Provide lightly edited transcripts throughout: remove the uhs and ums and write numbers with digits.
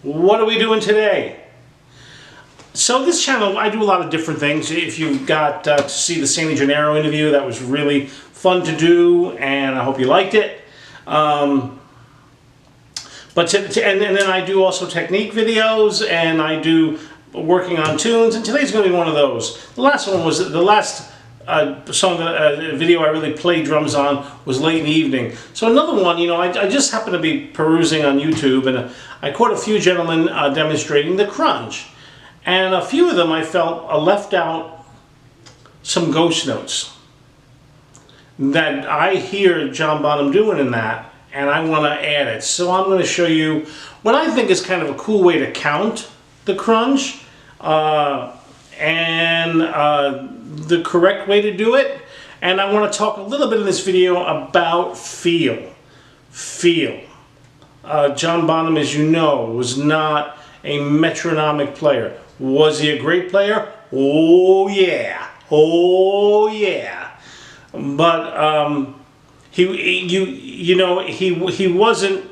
What are we doing today? So this channel, I do a lot of different things. If you got to see the Sandy Gennaro interview, that was really fun to do, and I hope you liked it. And then I do also technique videos, and I do working on tunes, and today's going to be one of those. The last one was the last video I really played drums on was late in the evening. So another one, you know, I just happened to be perusing on YouTube, and I caught a few gentlemen demonstrating the crunge. And a few of them I felt left out some ghost notes that I hear John Bonham doing in that, and I want to add it. So I'm going to show you what I think is kind of a cool way to count the crunge, and the correct way to do it. And I want to talk a little bit in this video about feel. John Bonham, as you know, was not a metronomic player. Was he a great player? Oh yeah, oh yeah. But he wasn't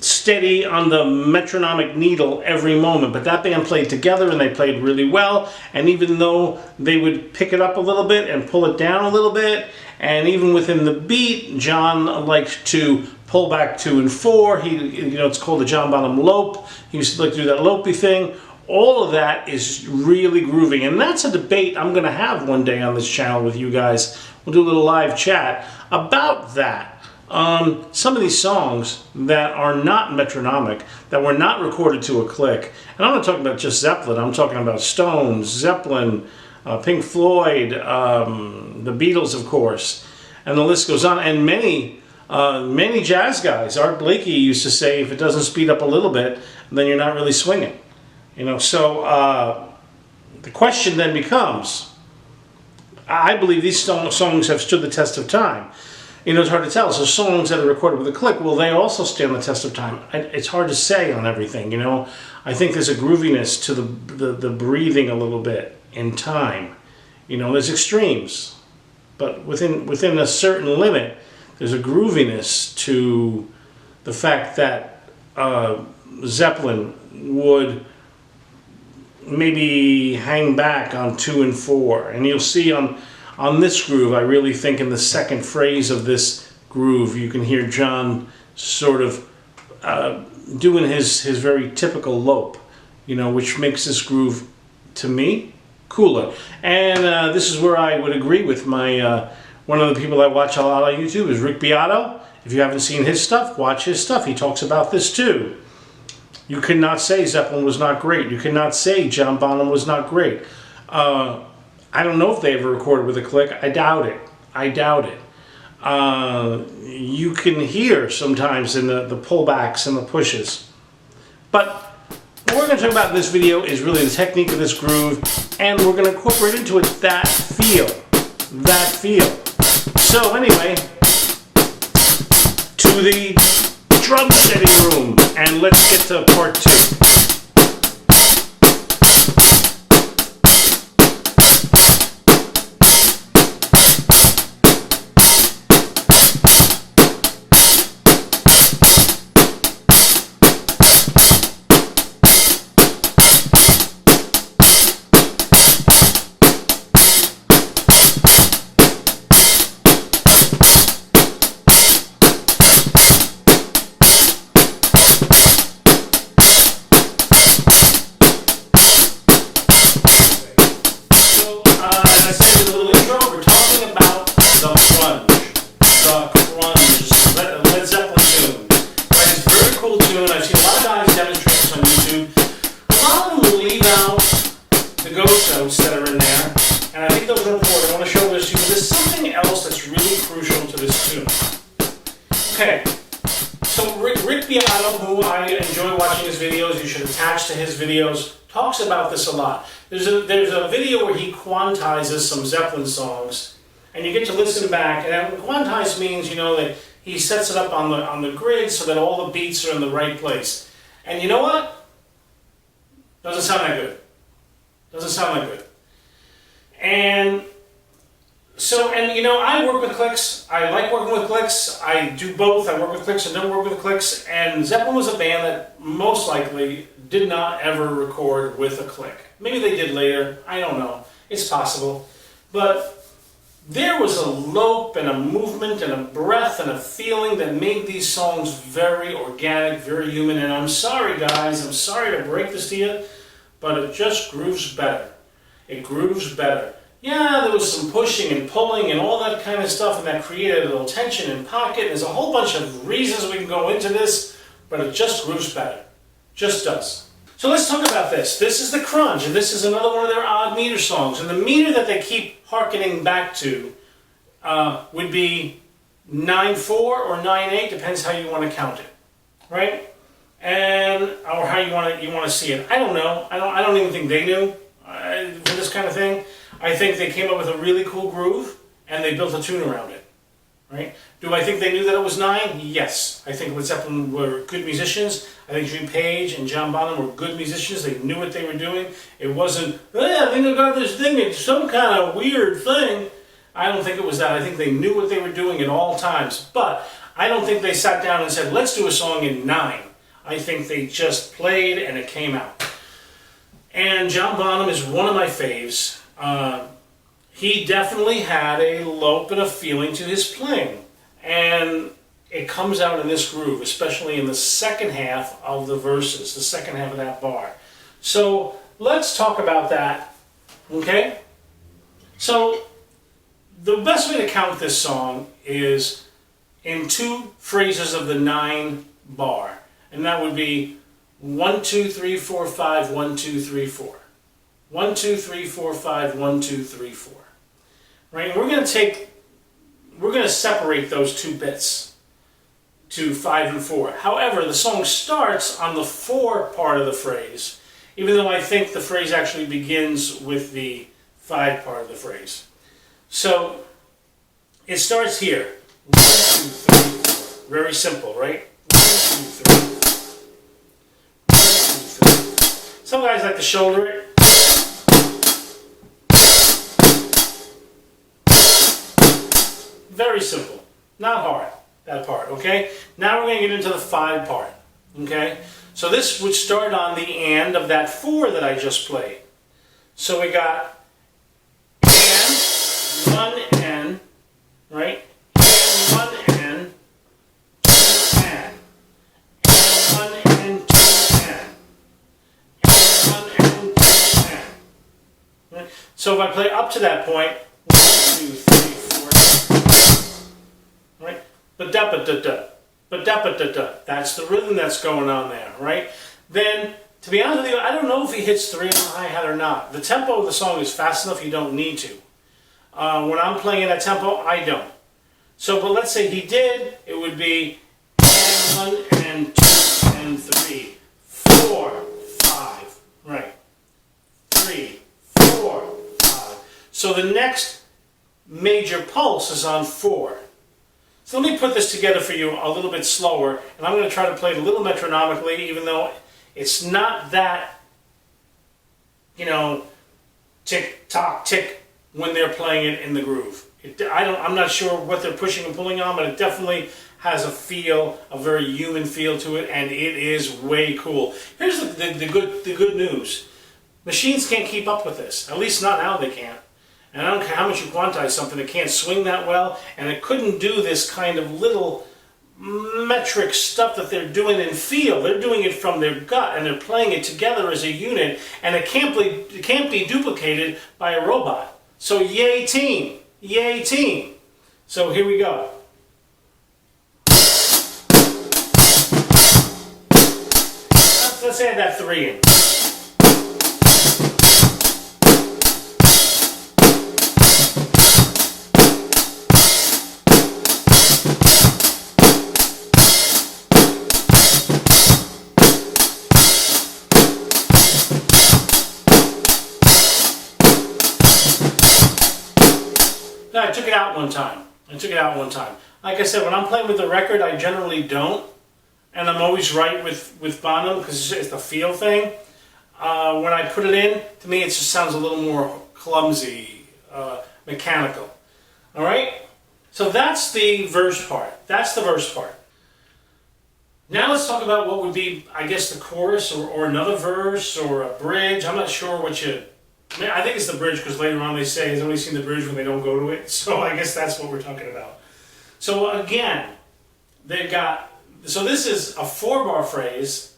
steady on the metronomic needle every moment, but that band played together and they played really well. And even though they would pick it up a little bit and pull it down a little bit, and even within the beat, John liked to pull back 2 and 4. It's called the John Bonham lope. He used to like to do that lopey thing. All of that is really grooving, and that's a debate I'm going to have one day on this channel with you guys. We'll do a little live chat about that. Some of these songs that are not metronomic, that were not recorded to a click, and I'm not talking about just Zeppelin, I'm talking about Stones, Zeppelin, Pink Floyd, the Beatles, of course, and the list goes on, and many jazz guys. Art Blakey used to say, if it doesn't speed up a little bit, then you're not really swinging. You know, so the question then becomes, I believe these songs have stood the test of time. You know, it's hard to tell. So songs that are recorded with a click, will they also stand the test of time? It's hard to say on everything, you know. I think there's a grooviness to the breathing a little bit in time. You know, there's extremes, but within a certain limit, there's a grooviness to the fact that Zeppelin would maybe hang back on 2 and 4, and you'll see on this groove, I really think in the second phrase of this groove, you can hear John sort of doing his very typical lope, you know, which makes this groove, to me, cooler. And this is where I would agree with my one of the people I watch a lot on YouTube is Rick Beato. If you haven't seen his stuff, watch his stuff. He talks about this too. You cannot say Zeppelin was not great. You cannot say John Bonham was not great. I don't know if they ever recorded with a click. I doubt it. I doubt it. You can hear sometimes in the pullbacks and the pushes. But what we're going to talk about in this video is really the technique of this groove, and we're going to incorporate into it that feel. That feel. So anyway, to the drum setting room, and let's get to part 2. That are in there, and I think those are important. I want to show this to you. There's something else that's really crucial to this tune. Okay, so Rick Beato, who I enjoy watching his videos, you should attach to his videos, talks about this a lot. There's a video where he quantizes some Zeppelin songs, and you get to listen back. And quantize means, you know, that he sets it up on the grid so that all the beats are in the right place. And you know what? Doesn't sound that good. Doesn't sound that good. And So, and you know, I work with clicks. I like working with clicks. I do both. I work with clicks and don't work with clicks. And Zeppelin was a band that most likely did not ever record with a click. Maybe they did later. I don't know. It's possible. But there was a lope and a movement and a breath and a feeling that made these songs very organic, very human. And I'm sorry, guys. I'm sorry to break this to you, but it just grooves better. It grooves better. Yeah, there was some pushing and pulling and all that kind of stuff, and that created a little tension in pocket. There's a whole bunch of reasons we can go into this, but it just grooves better. Just does. So let's talk about this. This is the Crunge, and this is another one of their odd meter songs. And the meter that they keep hearkening back to would be 9/4 or 9/8, depends how you want to count it, right? And or how you want to see it. I don't know. I don't even think they knew for this kind of thing. I think they came up with a really cool groove, and they built a tune around it, right? Do I think they knew that it was 9? Yes. I think Led Zeppelin were good musicians. I think Jimmy Page and John Bonham were good musicians. They knew what they were doing. It wasn't, I think I got this thing, it's some kind of weird thing. I don't think it was that. I think they knew what they were doing at all times. But I don't think they sat down and said, let's do a song in 9. I think they just played, and it came out. And John Bonham is one of my faves. He definitely had a lope and a feeling to his playing, and it comes out in this groove, especially in the second half of the verses, the second half of that bar. So let's talk about that, okay? So the best way to count this song is in 2 phrases of the 9 bar, and that would be 1, 2, 3, 4, 5, 1, 2, 3, 4. 1, 2, 3, 4, 5, 1, 2, 3, 4. Right? And we're going to separate those 2 bits to 5 and 4. However, the song starts on the 4 part of the phrase, even though I think the phrase actually begins with the 5 part of the phrase. So it starts here. 1, 2, 3, 4. Very simple, right? 1, 2, 3, 4. 1, 2, 3. Some guys like to shoulder it. Very simple, not hard, that part, okay? Now we're going to get into the 5 part, okay? So this would start on the and of that 4 that I just played. So we got and, 1 and, right? And 1 and, 2 and 1 and 2 and 1 and 2 and. Right? So if I play up to that point, 1, 2, 3, 4. Right? Ba-da-ba-da-da. Ba-da-ba-da-da. That's the rhythm that's going on there, right? Then, to be honest with you, I don't know if he hits 3 on the hi-hat or not. The tempo of the song is fast enough you don't need to. When I'm playing in that tempo, I don't. So, but let's say he did, it would be and 1 and 2 and 3, 4, 5, right? 3, 4, 5. So the next major pulse is on 4. So let me put this together for you a little bit slower, and I'm going to try to play it a little metronomically, even though it's not that, you know, tick, tock, tick when they're playing it in the groove. I'm not sure what they're pushing and pulling on, but it definitely has a feel, a very human feel to it, and it is way cool. Here's the good news. Machines can't keep up with this. At least not now they can't. And I don't care how much you quantize something, it can't swing that well, and it couldn't do this kind of little metric stuff that they're doing in feel. They're doing it from their gut, and they're playing it together as a unit, and it can't be duplicated by a robot. So yay team! Yay team! So here we go. Let's add that 3 in. I took it out one time. Like I said, when I'm playing with the record, I generally don't. And I'm always right with Bonham because it's the feel thing. When I put it in, to me it just sounds a little more clumsy, mechanical. All right? So that's the verse part. That's the verse part. Now let's talk about what would be, I guess, the chorus or another verse or a bridge. I'm not sure what you... I think it's the bridge because later on they say, has only seen the bridge when they don't go to it. So I guess that's what we're talking about. So again, they've got... So this is a 4-bar phrase.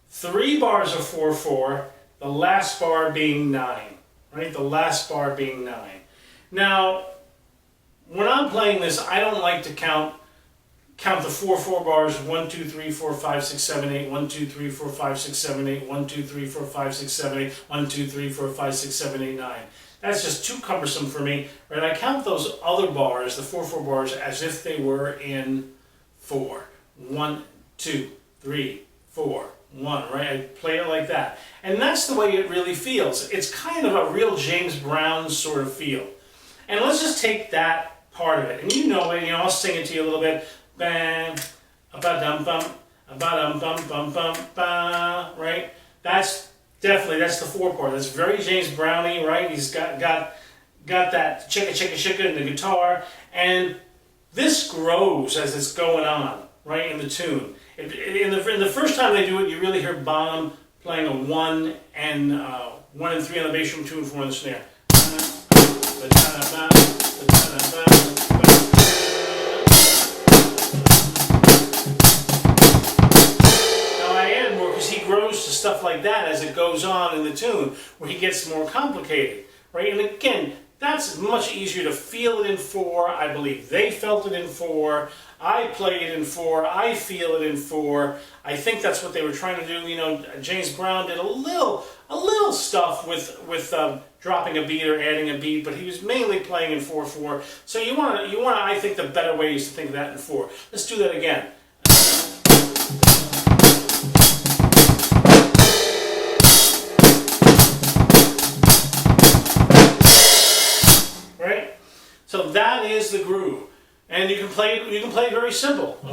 3 bars are 4/4. The last bar being 9. Right? The last bar being 9. Now, when I'm playing this, I don't like to count the 4/4 bars 1, 2, 3, 4, 5, 6, 7, 8, 1, 2, 3, 4, 5, 6, 7, 8, 1, 2, 3, 4, 5, 6, 7, 8, 1, 2, 3, 4, 5, 6, 7, 8, 9. That's just too cumbersome for me. Right? I count those other bars, the 4/4 bars, as if they were in 4. 1, 2, 3, 4, 1, right? I play it like that. And that's the way it really feels. It's kind of a real James Brown sort of feel. And let's just take that part of it. And you know it, I'll sing it to you a little bit. Bam, a-ba-dum-bum, a-ba-dum-bum-bum-bum, ba, right? That's the 4 part. That's very James Browny, right? He's got that chicka chicka chicka in the guitar. And this grows as it's going on, right, in the tune. In the first time they do it, you really hear Bonham playing a 1 and 1 and 3 on the bass drum, 2 and 4 on the snare. Now I added more because he grows to stuff like that as it goes on in the tune, where he gets more complicated, right? And again, that's much easier to feel it in 4. I believe they felt it in 4. I play it in 4. I feel it in 4. I think that's what they were trying to do. James Brown did a little stuff with dropping a beat or adding a beat, but he was mainly playing in 4/4. So you want to. I think the better way is to think of that in 4. Let's do that again. Right. So that is the groove. And you can play it very simple. And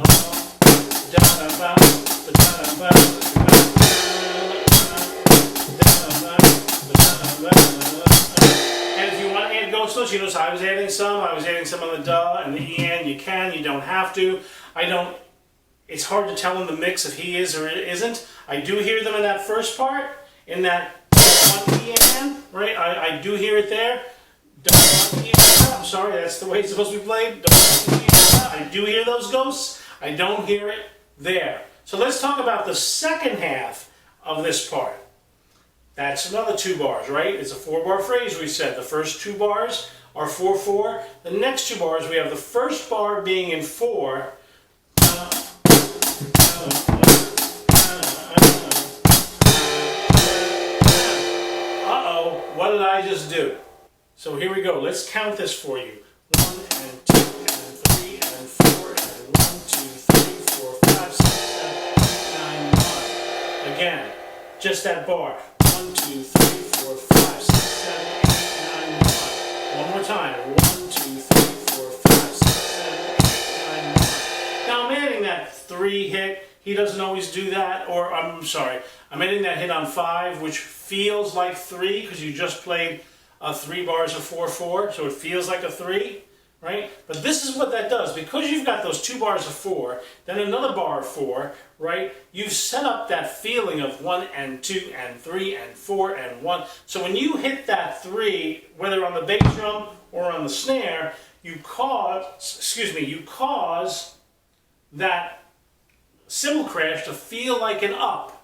if you want to add ghost notes, you notice I was adding some on the duh and the en. You can, you don't have to. It's hard to tell in the mix if he is or isn't. I do hear them in that first part, in that 1 en, right? I do hear it there. I'm sorry, that's the way it's supposed to be played. I do hear those ghosts. I don't hear it there. So let's talk about the second half of this part. That's another 2 bars, right? It's a 4-bar phrase, we said. The first 2 bars are 4/4. The next 2 bars, we have the first bar being in 4. Uh-oh, what did I just do? So here we go. Let's count this for you. 1 and 2 and 3 and 4 and 1, 2, 3, 4, 5, 6, 7, 8, 9, 1. Again, just that bar. 1, 2, 3, 4, 5, 6, 7, 8, 9, 1. One more time. 1, 2, 3, 4, 5, 6, 7, 8, 9, 1. Now I'm adding that 3 hit. He doesn't always do that. Or I'm sorry. I'm adding that hit on 5, which feels like 3 because you just played 3 bars of 4/4, so it feels like a 3, right? But this is what that does. Because you've got those 2 bars of 4, then another bar of 4, right? You've set up that feeling of 1 and 2 and 3 and 4 and 1. So when you hit that 3, whether on the bass drum or on the snare, you cause that cymbal crash to feel like an up.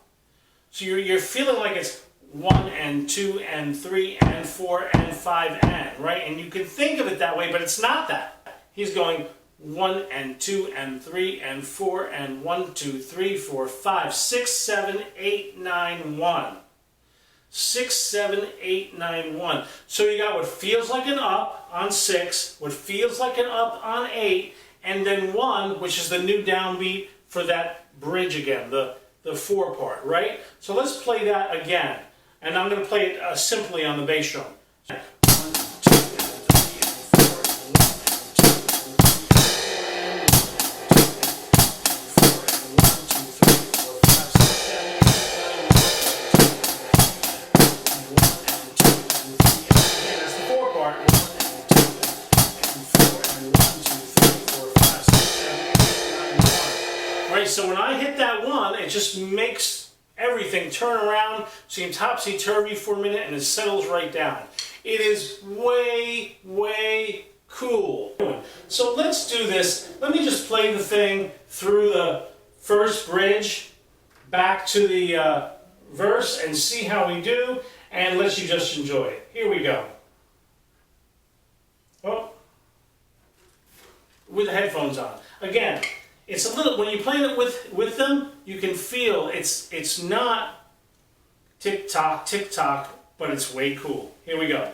So you're feeling like it's 1 and 2 and 3 and 4 and 5 and, right? And you can think of it that way, but it's not that. He's going 1 and 2 and 3 and 4 and 1, 2, 3, 4, 5, 6, 7, 8, 9, 1. 6, 7, 8, 9, 1. So you got what feels like an up on 6, what feels like an up on 8, and then 1, which is the new downbeat for that bridge again, the 4 part, right? So let's play that again. And I'm going to play it simply on the bass drum. 1, 2, and 3, and 4, and 1, and 2, and 3, and 4, and 1, 2, 3, 4, 5, 6, 7, 8, 9, 1, and 2, and 3, and 4, and 1, and 2, and 3, and 4. just makes everything turn around, seem topsy-turvy for a minute, and it settles right down. It is way, way cool. So let's do this. Let me just play the thing through the first bridge back to the verse and see how we do, and let you just enjoy it. Here we go. Oh, with the headphones on. Again, it's a little, when you play it with them, you can feel it's not tick-tock, tick-tock, but it's way cool. Here we go.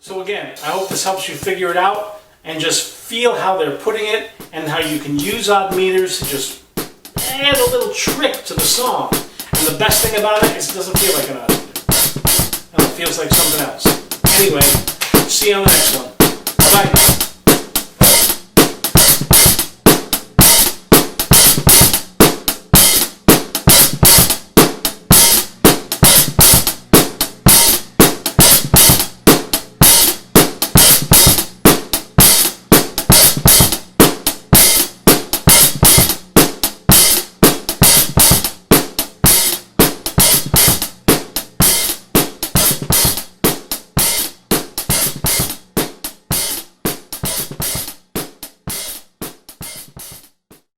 So again, I hope this helps you figure it out and just feel how they're putting it and how you can use odd meters to just add a little trick to the song. And the best thing about it is it doesn't feel like an odd meter. And it feels like something else. Anyway, see you on the next one. Bye-bye.